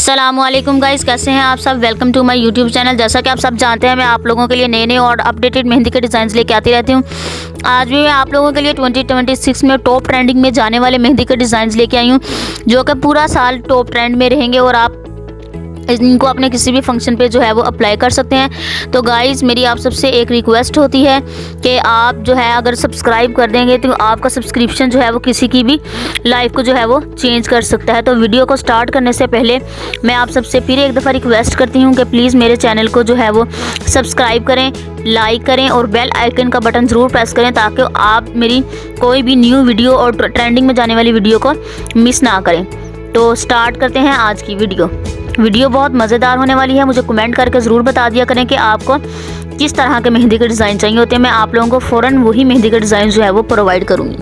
अस्सलामुअलैकुम गाइस, कैसे हैं आप सब। Welcome to my YouTube channel. जैसा कि आप सब जानते हैं, मैं आप लोगों के लिए नए और अपडेटेड मेहंदी के डिज़ाइंस लेके आती रहती हूँ। आज भी मैं आप लोगों के लिए 2026 में टॉप ट्रेंडिंग में जाने वाले मेहंदी के डिज़ाइंस लेके आई हूँ, जो कि पूरा साल टॉप ट्रेंड में रहेंगे और आप इनको अपने किसी भी फंक्शन पे जो है वो अप्लाई कर सकते हैं। तो गाइस, मेरी आप सबसे एक रिक्वेस्ट होती है कि आप जो है अगर सब्सक्राइब कर देंगे तो आपका सब्सक्रिप्शन जो है वो किसी की भी लाइफ को जो है वो चेंज कर सकता है। तो वीडियो को स्टार्ट करने से पहले मैं आप सबसे फिर एक दफ़ा रिक्वेस्ट करती हूँ कि प्लीज़ मेरे चैनल को जो है वो सब्सक्राइब करें, लाइक करें और बेल आइकन का बटन ज़रूर प्रेस करें, ताकि आप मेरी कोई भी न्यू वीडियो और ट्रेंडिंग में जाने वाली वीडियो को मिस ना करें। तो स्टार्ट करते हैं आज की वीडियो बहुत मज़ेदार होने वाली है। मुझे कमेंट करके ज़रूर बता दिया करें कि आपको किस तरह के मेहंदी के डिज़ाइन चाहिए होते हैं। मैं आप लोगों को फ़ौरन वही मेहंदी के डिज़ाइन जो है वो प्रोवाइड करूँगी।